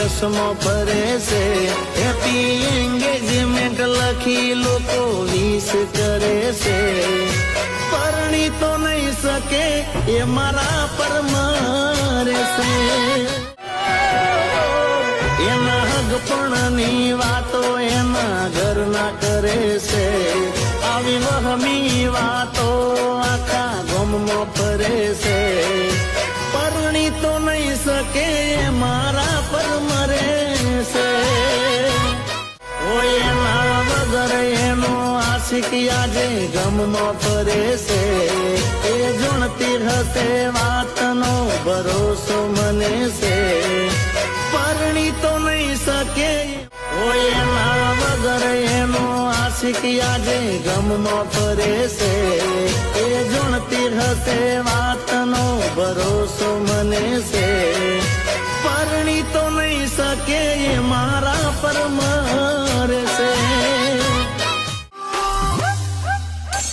રસમો ફરે છે, happy engagement લખી લોકો વિશ કરે છે, પરણી તો નહીં શકે એ મારા પર મરે છે, એના હગપણની વાતો એના ઘરના કરે છે, આવી વહમી વાતો આખા ગામમાં ફરે છે, પરણી તો નહીં શકે મારા પર મરે છે, ઓય એના વગર એનો આશિક આજે ગામમાં ફરે છે, એ જોણતી હશે વાતનો ભરોસો મને છે, પરણી તો નહીં શકે ઓય એના વગર એનો આશિક આજે ગામમાં ફરે છે, એ જોણતી હશે વાતનો ભરોસો મને છે, પરણી તો નહીં શકે એ મારા પર મરે છે.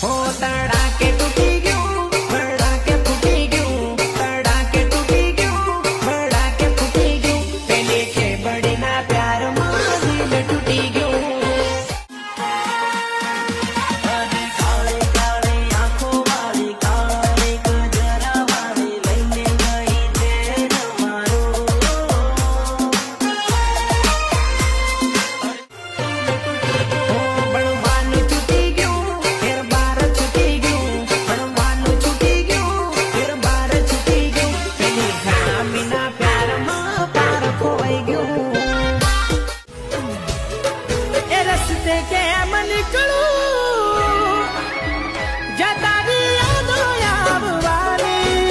હો તડાકે તૂટી ગયું, ભડાકે ફૂટી ગયું, તડાકે તૂટી ગયું, ભડાકે ફૂટી ગયું, પેલી ખેબડીના પ્યારમાં દિલ તૂટી ગયું. અરે કાળી કાળી આંખો વાળી, કાળી ગજરા વાળી, લઈને ગઈ છે મારું. ભણવાનું છૂટી ગયું, ઘેર બાર છૂટી ગયું, ભણવાનું છૂટી ગયું, ઘેર બાર છૂટી ગયું, પેલી ખામીના પ્યારમાં પાર ખોવાઈ ગયું. એ રસ્તે કેમ નીકળું, જતારી યાદો આવવાની.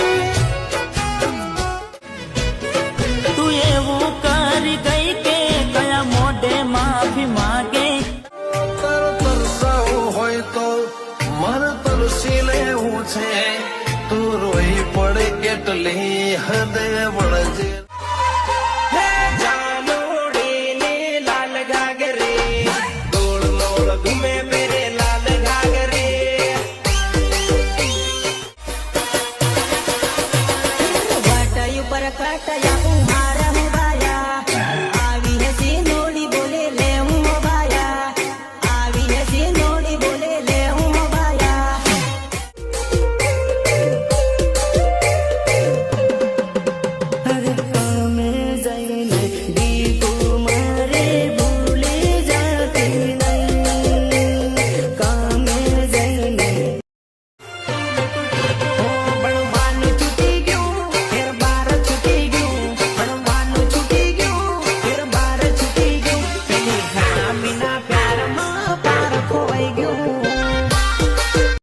તું એવું કરી ગઈ કે કયા મોઢે માફી માગે, તરસાવું હોય તો મન તરસી લેવું છે, તું રોઈ પડે કેટલી હદે વળજે. હે જાનોડીને લાલ ઘાઘરે, ગોળ મોળ ઘૂમે મેરે લાલ ઘાઘરે. વાટાયું પર કાટાયા